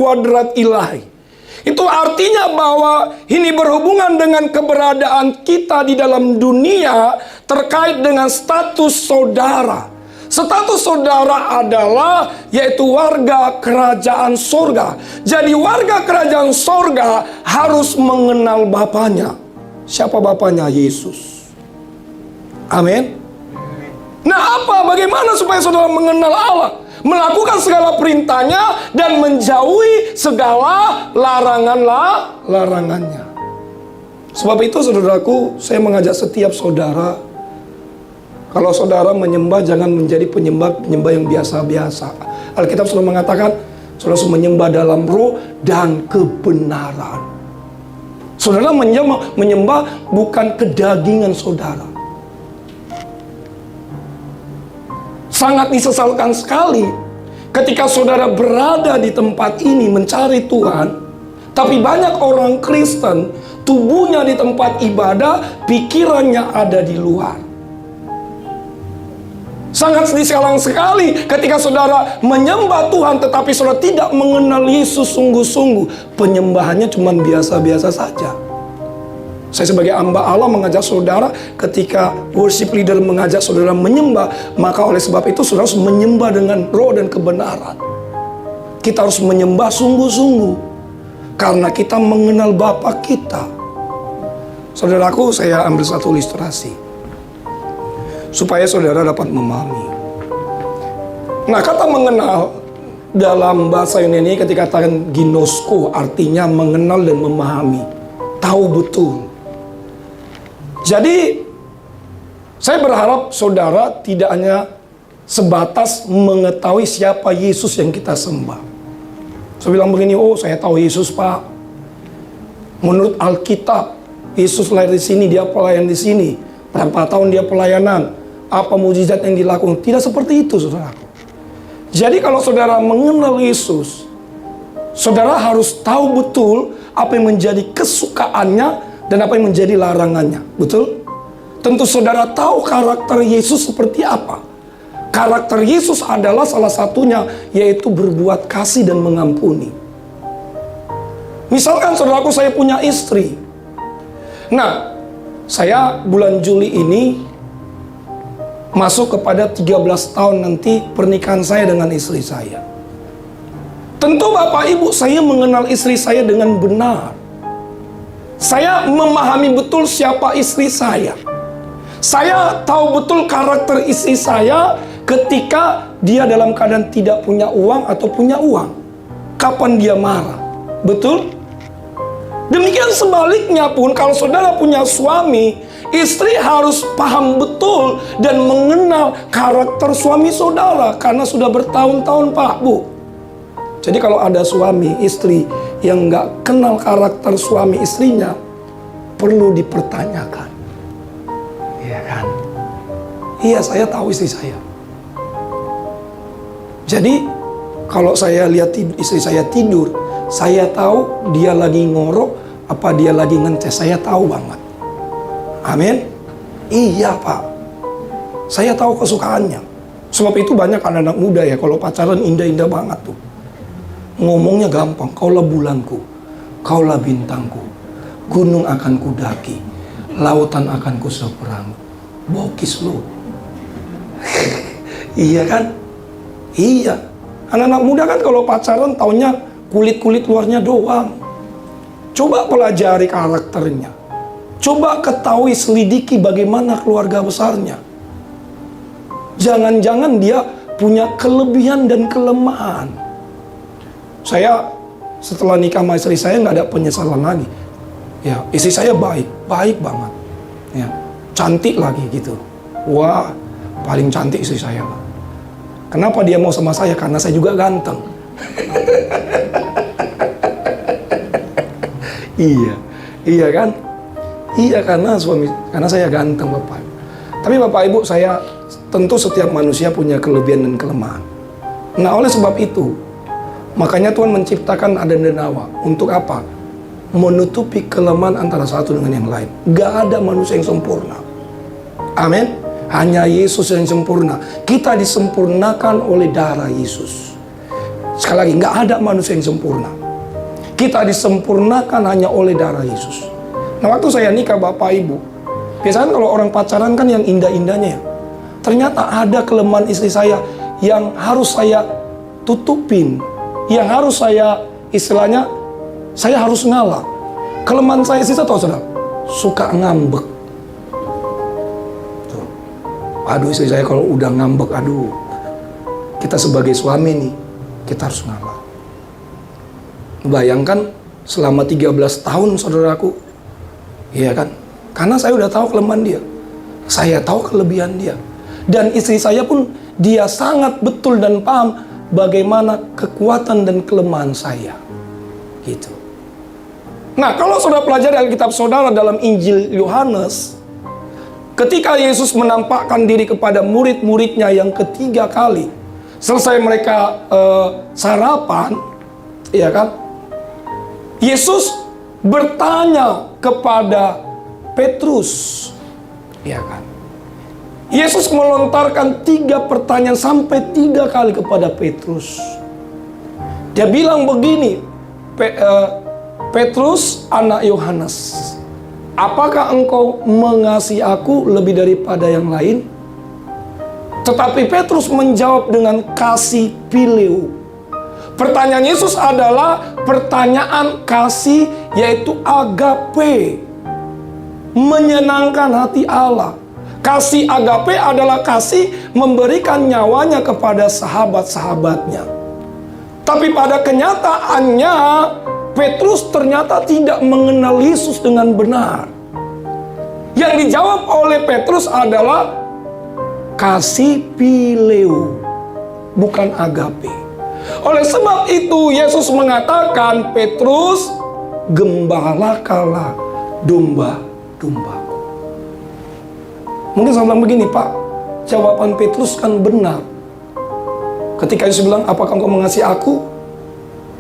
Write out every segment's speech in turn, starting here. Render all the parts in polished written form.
kuadrat ilahi. Itu artinya bahwa ini berhubungan dengan keberadaan kita di dalam dunia terkait dengan status saudara. Status saudara adalah yaitu warga kerajaan sorga. Jadi warga kerajaan sorga harus mengenal Bapaknya. Siapa Bapaknya? Yesus. Amin. Nah, bagaimana supaya saudara mengenal Allah? Melakukan segala perintahnya dan menjauhi segala larangannya. Sebab itu saudaraku, saya mengajak setiap saudara, kalau saudara menyembah, jangan menjadi penyembah yang biasa-biasa. Alkitab sudah mengatakan, saudara harus menyembah dalam roh dan kebenaran. Saudara menyembah bukan kedagingan saudara. Sangat disesalkan sekali ketika saudara berada di tempat ini mencari Tuhan, tapi banyak orang Kristen, tubuhnya di tempat ibadah, pikirannya ada di luar. Sangat disesalkan sekali ketika saudara menyembah Tuhan tetapi saudara tidak mengenal Yesus sungguh-sungguh. Penyembahannya cuma biasa-biasa saja. Saya sebagai hamba Allah mengajak saudara, ketika worship leader mengajak saudara menyembah, maka oleh sebab itu saudara harus menyembah dengan roh dan kebenaran. Kita harus menyembah sungguh-sungguh karena kita mengenal Bapa kita. Saudaraku, saya ambil satu ilustrasi supaya saudara dapat memahami. Nah, kata mengenal dalam bahasa Yunani ketika katakan ginosko, artinya mengenal dan memahami, tahu betul. Jadi saya berharap saudara tidak hanya sebatas mengetahui siapa Yesus yang kita sembah. Saya bilang begini, oh saya tahu Yesus Pak. Menurut Alkitab, Yesus lahir di sini, dia pelayan di sini. Berapa tahun dia pelayanan, apa mujizat yang dilakukan. Tidak seperti itu saudaraku. Jadi kalau saudara mengenal Yesus, saudara harus tahu betul apa yang menjadi kesukaannya dan apa yang menjadi larangannya. Betul? Tentu saudara tahu karakter Yesus seperti apa. Karakter Yesus adalah salah satunya yaitu berbuat kasih dan mengampuni. Misalkan saudaraku, saya punya istri. Nah, saya bulan Juli ini masuk kepada 13 tahun nanti pernikahan saya dengan istri saya. Tentu Bapak Ibu, saya mengenal istri saya dengan benar. Saya memahami betul siapa istri saya. Saya tahu betul karakter istri saya ketika dia dalam keadaan tidak punya uang atau punya uang. Kapan dia marah. Betul? Demikian sebaliknya pun, kalau saudara punya suami, istri harus paham betul dan mengenal karakter suami saudara. Karena sudah bertahun-tahun Pak, Bu. Jadi kalau ada suami, istri yang nggak kenal karakter suami istrinya, perlu dipertanyakan. Iya kan? Iya, saya tahu istri saya. Jadi kalau saya lihat istri saya tidur, saya tahu dia lagi ngorok apa dia lagi ngeces, saya tahu banget. Amin? Iya Pak, saya tahu kesukaannya. Sebab itu banyak anak-anak muda ya, kalau pacaran indah-indah banget tuh. Ngomongnya gampang, kaulah bulanku, kaulah bintangku, gunung akan kudaki, lautan akan kuseberang. Bokis lu. Iya kan? Iya. Anak-anak muda kan kalau pacaran taunya kulit-kulit luarnya doang. Coba pelajari karakternya. Coba ketahui, selidiki bagaimana keluarga besarnya. Jangan-jangan dia punya kelebihan dan kelemahan. Saya setelah nikah sama istri saya nggak ada penyesalan lagi. Ya, istri saya baik banget. Ya, cantik lagi gitu. Wah, paling cantik istri saya. Kenapa dia mau sama saya? Karena saya juga ganteng. Iya kan? Iya, karena saya ganteng Bapak. Tapi Bapak Ibu, saya tentu setiap manusia punya kelebihan dan kelemahan. Nah, oleh sebab itu, makanya Tuhan menciptakan Adam dan Hawa. Untuk apa? Menutupi kelemahan antara satu dengan yang lain. Gak ada manusia yang sempurna. Amin. Hanya Yesus yang sempurna. Kita disempurnakan oleh darah Yesus. Sekali lagi, nggak ada manusia yang sempurna. Kita disempurnakan hanya oleh darah Yesus. Nah, waktu saya nikah Bapak Ibu, biasanya kalau orang pacaran kan yang indah-indahnya ya. Ternyata ada kelemahan istri saya yang harus saya tutupin, yang harus saya, istilahnya, saya harus ngalah. Kelemahan saya istri saya tahu saudara, suka ngambek. Tuh. Aduh, istri saya kalau udah ngambek, aduh, kita sebagai suami nih, kita harus ngalah. Bayangkan selama 13 tahun saudaraku, iya kan? Karena saya udah tahu kelemahan dia, saya tahu kelebihan dia. Dan istri saya pun dia sangat betul dan paham bagaimana kekuatan dan kelemahan saya. Gitu. Nah, kalau saudara pelajari Alkitab saudara dalam Injil Yohanes, ketika Yesus menampakkan diri kepada murid-muridnya yang ketiga kali, selesai mereka sarapan, ya kan? Yesus bertanya kepada Petrus, ya kan? Yesus melontarkan 3 pertanyaan sampai 3 kali kepada Petrus. Dia bilang begini, Petrus anak Yohanes, apakah engkau mengasihi aku lebih daripada yang lain? Tetapi Petrus menjawab dengan kasih phileo. Pertanyaan Yesus adalah pertanyaan kasih, yaitu agape, menyenangkan hati Allah. Kasih agape adalah kasih memberikan nyawanya kepada sahabat-sahabatnya. Tapi pada kenyataannya, Petrus ternyata tidak mengenal Yesus dengan benar. Yang dijawab oleh Petrus adalah kasih phileo, bukan agape. Oleh sebab itu Yesus mengatakan, Petrus, gembalakanlah domba-dombaku. Mungkin saya bilang begini, Pak, jawaban Petrus kan benar. Ketika Yesus bilang, apakah engkau mengasihi aku?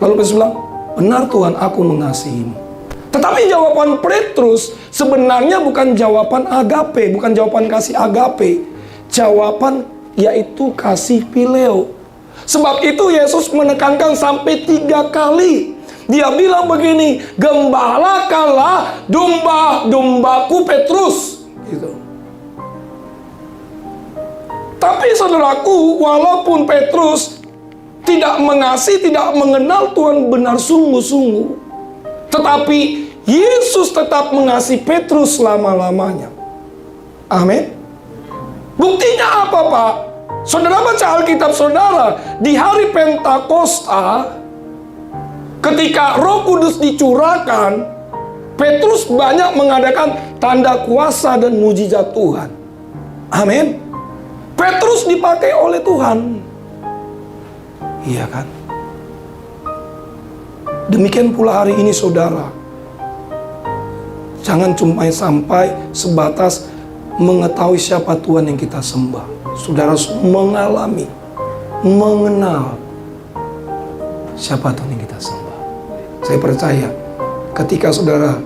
Lalu Petrus bilang, benar Tuhan, aku mengasihimu. Tetapi jawaban Petrus sebenarnya bukan jawaban agape, bukan jawaban kasih agape. Jawaban yaitu kasih phileo. Sebab itu Yesus menekankan sampai 3 kali. Dia bilang begini, gembalakanlah domba-dombaku Petrus. Gitu. Tapi saudaraku, walaupun Petrus tidak mengasihi, tidak mengenal Tuhan benar sungguh-sungguh, tetapi Yesus tetap mengasihi Petrus selama-lamanya. Amin. Buktinya apa, Pak? Saudara baca Alkitab saudara, di hari Pentakosta, ketika Roh Kudus dicurahkan, Petrus banyak mengadakan tanda kuasa dan mujizat Tuhan. Amin. Petrus dipakai oleh Tuhan. Iya kan? Demikian pula hari ini saudara. Jangan cuma sampai sebatas mengetahui siapa Tuhan yang kita sembah. Saudara harus mengalami, mengenal siapa Tuhan yang kita sembah. Saya percaya ketika saudara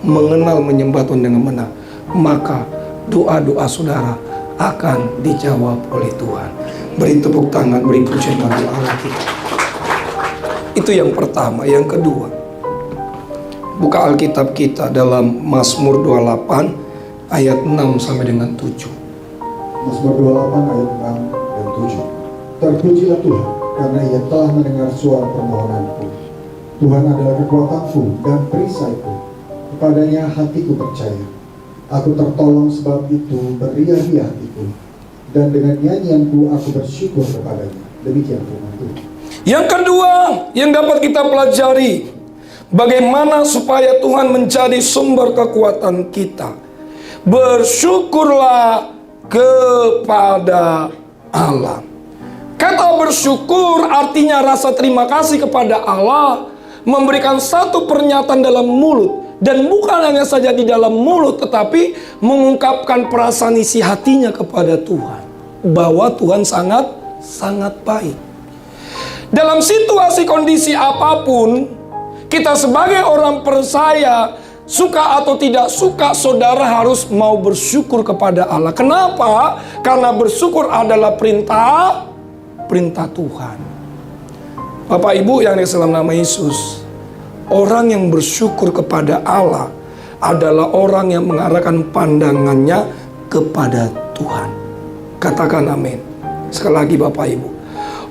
mengenal, menyembah Tuhan dengan benar, maka doa-doa saudara akan dijawab oleh Tuhan. Beri tepuk tangan, beri pujian bagi Allah kita. Itu yang pertama. Yang kedua, buka Alkitab kita dalam Mazmur 28 ayat 6 sampai dengan 7. Mazmur 28 ayat 6 dan 7. Terpujilah Tuhan, karena Ia telah mendengar suara permohonanku. Tuhan adalah kekuatanku dan perisaiku. Kepadanya hatiku percaya. Aku tertolong, sebab itu beria-ria hatiku. Dan dengan nyanyianku aku bersyukur kepadanya. Demikian firman Tuhan. Yang kedua yang dapat kita pelajari, bagaimana supaya Tuhan menjadi sumber kekuatan kita. Bersyukurlah kepada Allah. Kata bersyukur artinya rasa terima kasih kepada Allah, memberikan satu pernyataan dalam mulut. Dan bukan hanya saja di dalam mulut, tetapi mengungkapkan perasaan isi hatinya kepada Tuhan. Bahwa Tuhan sangat baik. Dalam situasi kondisi apapun, kita sebagai orang percaya, suka atau tidak suka, saudara harus mau bersyukur kepada Allah. Kenapa? Karena bersyukur adalah perintah Tuhan. Bapak Ibu yang di dalam nama Yesus, orang yang bersyukur kepada Allah adalah orang yang mengarahkan pandangannya kepada Tuhan. Katakan amin. Sekali lagi Bapak Ibu,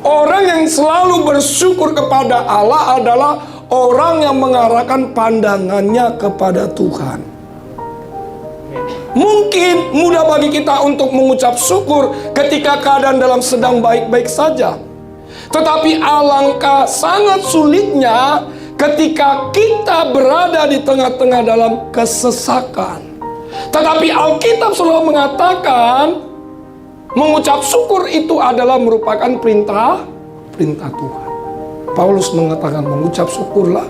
orang yang selalu bersyukur kepada Allah adalah orang yang mengarahkan pandangannya kepada Tuhan. Mungkin mudah bagi kita untuk mengucap syukur ketika keadaan dalam sedang baik-baik saja. Tetapi alangkah sangat sulitnya ketika kita berada di tengah-tengah dalam kesesakan. Tetapi Alkitab selalu mengatakan mengucap syukur itu adalah merupakan perintah Tuhan. Paulus mengatakan mengucap syukurlah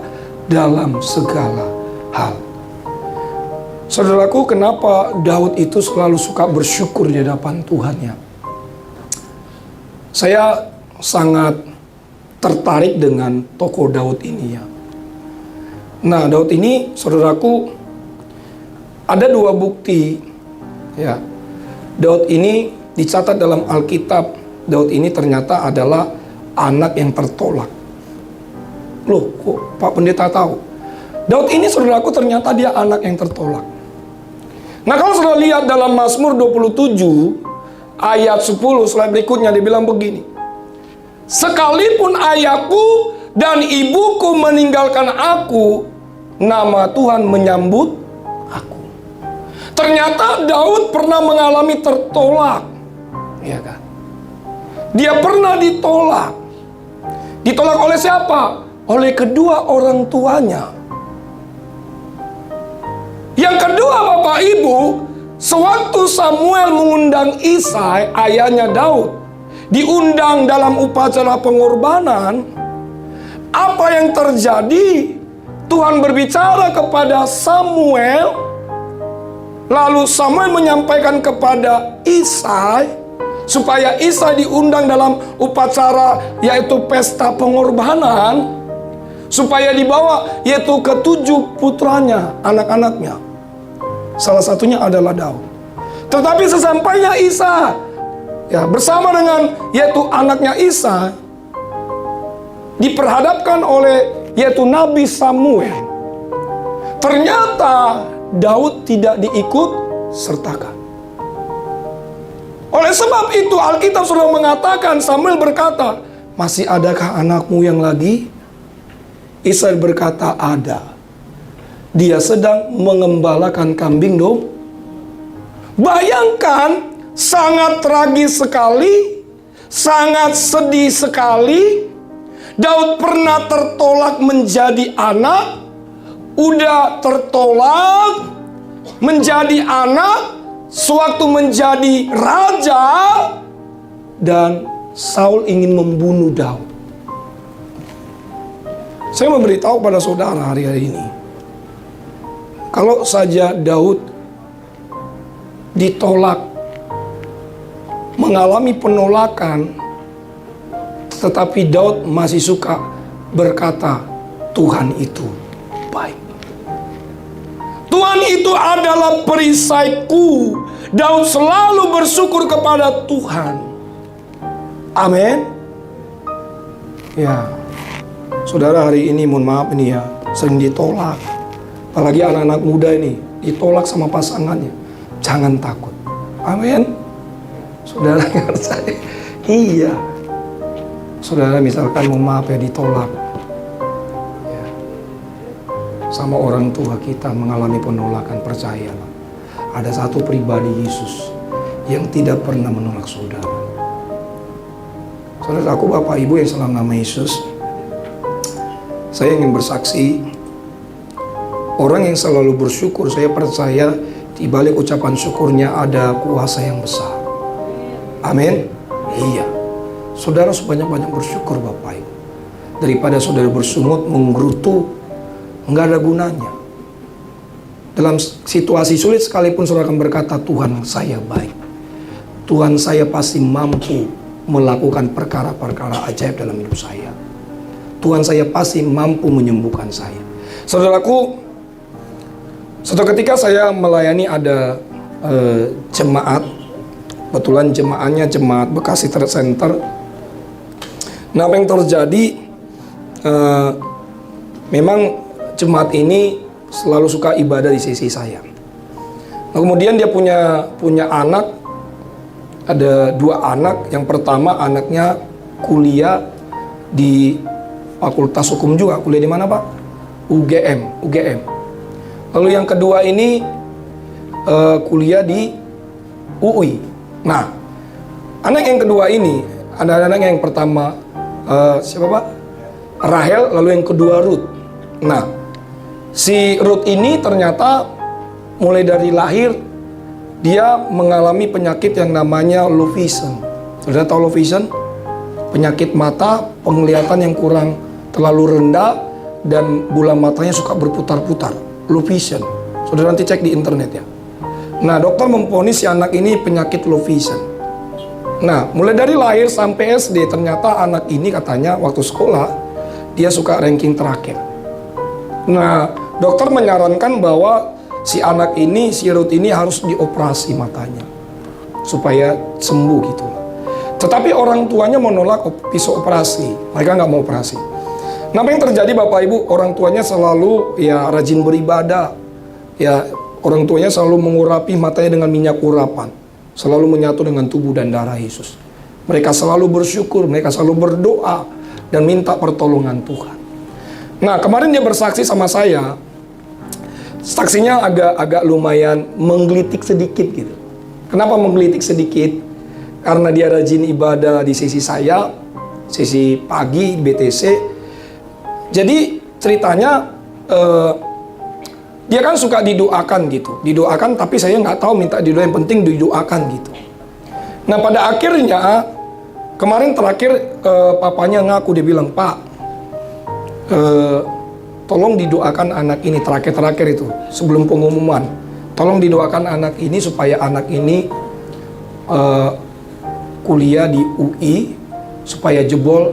dalam segala hal. Saudaraku, kenapa Daud itu selalu suka bersyukur di hadapan Tuhan ya? Saya sangat tertarik dengan tokoh Daud ini ya. Nah, Daud ini, saudaraku, ada dua bukti ya. Daud ini dicatat dalam Alkitab, Daud ini ternyata adalah anak yang tertolak. Loh, kok Pak Pendeta tahu? Daud ini, saudaraku, ternyata dia anak yang tertolak. Nah, kalau saudara lihat dalam Mazmur 27 ayat 10 slide berikutnya, dia bilang begini, sekalipun ayahku dan ibuku meninggalkan aku, nama Tuhan menyambut aku. Ternyata Daud pernah mengalami tertolak, ya kan? Dia pernah ditolak. Ditolak oleh siapa? Oleh kedua orang tuanya. Yang kedua Bapak Ibu, sewaktu Samuel mengundang Isai, ayahnya Daud, diundang dalam upacara pengorbanan, apa yang terjadi? Tuhan berbicara kepada Samuel, lalu Samuel menyampaikan kepada Isai, supaya Isai diundang dalam upacara yaitu pesta pengorbanan, supaya dibawa yaitu ketujuh putranya, anak-anaknya. Salah satunya adalah Daud. Tetapi sesampainya Isa ya, bersama dengan yaitu anaknya Isa, diperhadapkan oleh yaitu Nabi Samuel. Ternyata Daud tidak diikut sertakan. Oleh sebab itu Alkitab sudah mengatakan, Samuel berkata, masih adakah anakmu yang lagi? Isai berkata, ada. Dia sedang mengembalakan kambing dong. Bayangkan, sangat tragis sekali, sangat sedih sekali. Daud pernah tertolak menjadi anak, udah tertolak menjadi anak, sewaktu menjadi raja, dan Saul ingin membunuh Daud. Saya memberitahu pada saudara hari-hari ini, kalau saja Daud ditolak, mengalami penolakan, tetapi Daud masih suka berkata, Tuhan itu baik. Tuhan itu adalah perisaiku. Daud selalu bersyukur kepada Tuhan. Amin. Ya, saudara, hari ini mohon maaf ini ya, sering ditolak. Apalagi anak-anak muda ini ditolak sama pasangannya. Jangan takut. Amin. Saudara ngerti? Iya. Saudara misalkan mohon maaf ya ditolak ya, sama orang tua kita, mengalami penolakan, percayalah, ada satu pribadi Yesus yang tidak pernah menolak saudara. Saudara, aku Bapak Ibu yang dalam nama Yesus, saya ingin bersaksi, orang yang selalu bersyukur, saya percaya di balik ucapan syukurnya ada kuasa yang besar. Amin. Iya. Saudara sebanyak-banyak bersyukur Bapak Ibu. Daripada saudara bersungut, menggerutu, nggak ada gunanya. Dalam situasi sulit sekalipun saudara akan berkata, Tuhan saya baik. Tuhan saya pasti mampu melakukan perkara-perkara ajaib dalam hidup saya. Tuhan saya pasti mampu menyembuhkan saya. Saudaraku, suatu ketika saya melayani ada jemaat, kebetulan jemaatnya jemaat Bekasi Trade Center. Nah, apa yang terjadi, memang jemaat ini selalu suka ibadah di sisi saya. Nah, kemudian dia punya anak, ada 2 anak. Yang pertama anaknya kuliah di Fakultas Hukum juga. Kuliah di mana, Pak? UGM. Lalu yang kedua ini kuliah di UI. Nah, anak yang kedua ini, ada anak yang pertama siapa, Pak? Rahel, lalu yang kedua Ruth. Nah, si Ruth ini ternyata mulai dari lahir dia mengalami penyakit yang namanya low vision. Sudah tahu low vision? Penyakit mata, penglihatan yang kurang terlalu rendah, dan bola matanya suka berputar-putar. Low vision. Saudara nanti cek di internet ya. Nah, dokter memvonis si anak ini penyakit low vision. Nah, mulai dari lahir sampai SD, ternyata anak ini katanya waktu sekolah dia suka ranking terakhir. Nah, dokter menyarankan bahwa si anak ini, si Ruth ini harus dioperasi matanya supaya sembuh gitu. Tetapi orang tuanya menolak pisau operasi. Mereka nggak mau operasi. Nah, apa yang terjadi Bapak Ibu? Orang tuanya selalu ya rajin beribadah. Ya, orang tuanya selalu mengurapi matanya dengan minyak urapan. Selalu menyatu dengan tubuh dan darah Yesus. Mereka selalu bersyukur, mereka selalu berdoa dan minta pertolongan Tuhan. Nah, kemarin dia bersaksi sama saya. Saksinya agak lumayan menggelitik sedikit gitu. Kenapa menggelitik sedikit? Karena dia rajin ibadah di sisi saya, sisi pagi BTC. Jadi ceritanya dia kan suka didoakan gitu, didoakan, tapi saya nggak tahu minta didoain, yang penting didoakan gitu. Nah, pada akhirnya kemarin terakhir papanya ngaku, dia bilang, "Pak, tolong didoakan anak ini," terakhir itu sebelum pengumuman, "tolong didoakan anak ini supaya anak ini kuliah di UI, supaya jebol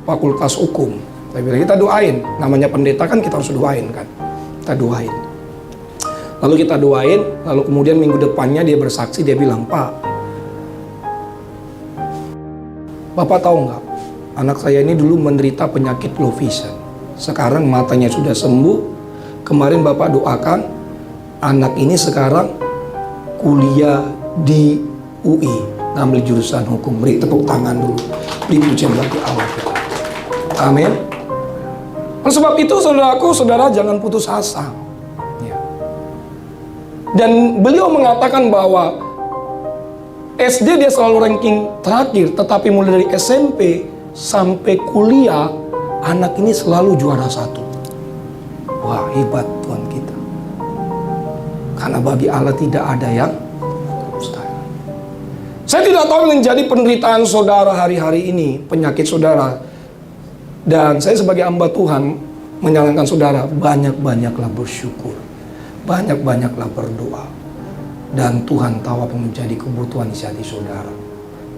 Fakultas Hukum." Saya bilang, kita doain, namanya pendeta kan kita harus doain kan, kita doain. Lalu kita doain, lalu kemudian minggu depannya dia bersaksi, dia bilang, "Pak, Bapak tahu nggak, anak saya ini dulu menderita penyakit low vision. Sekarang matanya sudah sembuh. Kemarin Bapak doakan, anak ini sekarang kuliah di UI, ngambil jurusan hukum." Beri tepuk tangan dulu, beri pujian bagi Allah kita. Amin. Oleh sebab itu, saudaraku, saudara jangan putus asa. Ya. Dan beliau mengatakan bahwa SD dia selalu ranking terakhir, tetapi mulai dari SMP sampai kuliah, anak ini selalu juara 1. Wah, hebat Tuhan kita. Karena bagi Allah tidak ada yang mustahil. Saya tidak tahu yang menjadi penderitaan saudara hari-hari ini, penyakit saudara. Dan saya sebagai hamba Tuhan menyarankan saudara, banyak-banyaklah bersyukur, banyak-banyaklah berdoa, dan Tuhan tahu apa menjadi kebutuhan di hati saudara.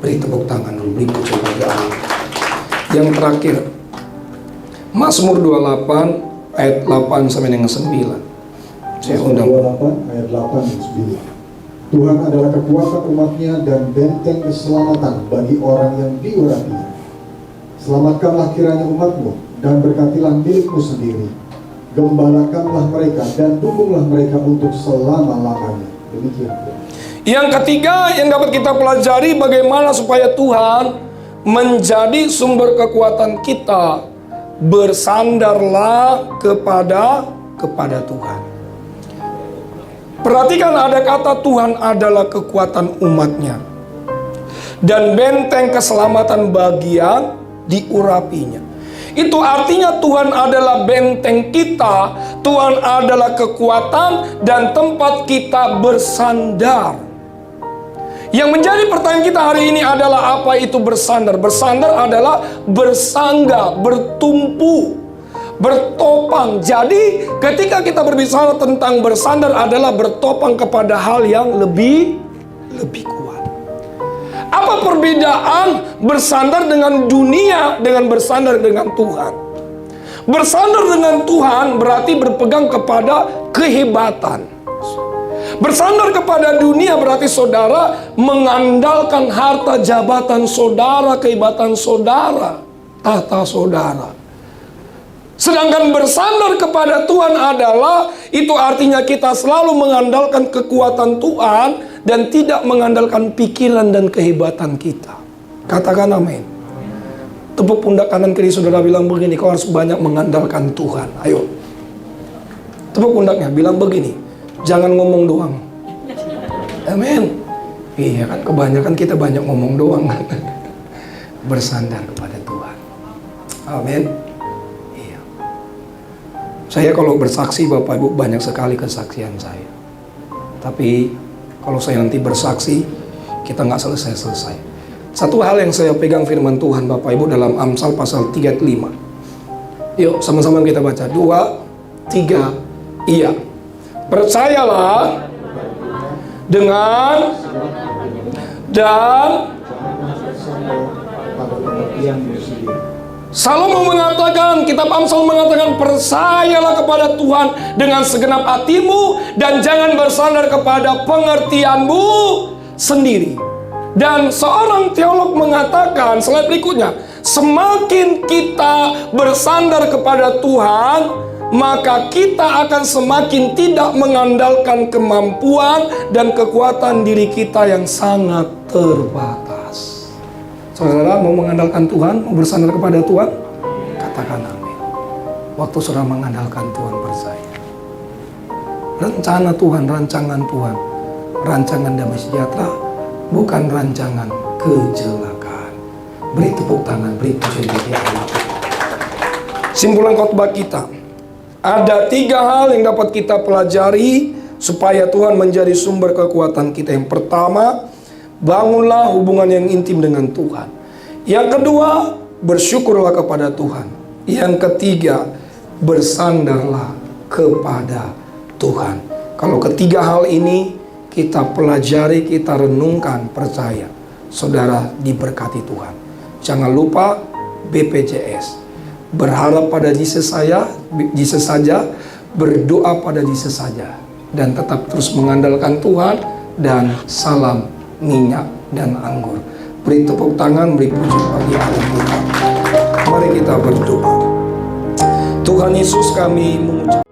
Beri tepuk tangan dulu, beri pujian bagi Allah. Yang terakhir, Mazmur 28 ayat 8 sampai dengan 9. Saya undang. 28 ayat 8 dan 9. Tuhan adalah kekuatan umatnya dan benteng keselamatan bagi orang yang diurapinya. Selamatkanlah kiranya umatmu dan berkatilah milikmu sendiri. Gembalakanlah mereka dan dukunglah mereka untuk selama-lamanya. Demikian. Yang ketiga yang dapat kita pelajari, bagaimana supaya Tuhan menjadi sumber kekuatan kita. Bersandarlah kepada Tuhan. Perhatikan, ada kata Tuhan adalah kekuatan umatnya dan benteng keselamatan bagi yang diurapinya. Itu artinya Tuhan adalah benteng kita, Tuhan adalah kekuatan dan tempat kita bersandar. Yang menjadi pertanyaan kita hari ini adalah, apa itu bersandar? Bersandar adalah bersangga, bertumpu, bertopang. Jadi ketika kita berbicara tentang bersandar adalah bertopang kepada hal yang lebih kuat. Apa perbedaan bersandar dengan dunia dengan bersandar dengan Tuhan? Bersandar dengan Tuhan berarti berpegang kepada kehebatan. Bersandar kepada dunia berarti saudara mengandalkan harta jabatan saudara, kehebatan saudara, tahta saudara. Sedangkan bersandar kepada Tuhan adalah, itu artinya kita selalu mengandalkan kekuatan Tuhan dan tidak mengandalkan pikiran dan kehebatan kita. Katakan amin. Tepuk pundak kanan kiri saudara, bilang begini, kau harus banyak mengandalkan Tuhan. Ayo. Tepuk pundaknya, bilang begini, jangan ngomong doang. Amin. Iya kan, kebanyakan kita banyak ngomong doang. Bersandar kepada Tuhan. Amin. Saya kalau bersaksi Bapak Ibu banyak sekali kesaksian saya. Tapi kalau saya nanti bersaksi, kita nggak selesai-selesai. Satu hal yang saya pegang firman Tuhan Bapak Ibu dalam Amsal pasal 35. Yuk sama-sama kita baca. 2, 3, iya. Percayalah dengan dan Salomo mengatakan, kitab Amsal mengatakan, percayalah kepada Tuhan dengan segenap hatimu dan jangan bersandar kepada pengertianmu sendiri. Dan seorang teolog mengatakan slide berikutnya, semakin kita bersandar kepada Tuhan, maka kita akan semakin tidak mengandalkan kemampuan dan kekuatan diri kita yang sangat terbatas. Saudara mau mengandalkan Tuhan, mau bersandar kepada Tuhan? Katakan amin. Waktu saudara mengandalkan Tuhan, percaya. Rencana Tuhan, rancangan Tuhan, rancangan damai sejahtera, bukan rancangan kecelakaan. Beri tepuk tangan, beri pujian bagi Allah. Simpulan khotbah kita. Ada 3 hal yang dapat kita pelajari supaya Tuhan menjadi sumber kekuatan kita. Yang pertama, bangunlah hubungan yang intim dengan Tuhan. Yang kedua, bersyukurlah kepada Tuhan. Yang ketiga, bersandarlah kepada Tuhan. Kalau ketiga hal ini kita pelajari, kita renungkan, percaya saudara diberkati Tuhan. Jangan lupa BPJS. Berharap pada Jesus saja, berdoa pada Jesus saja, dan tetap terus mengandalkan Tuhan, dan salam minyak dan anggur. Beri tepuk tangan, beri puji bagi Allah Tuhan. Mari kita berdoa. Tuhan Yesus, kami mengucapkan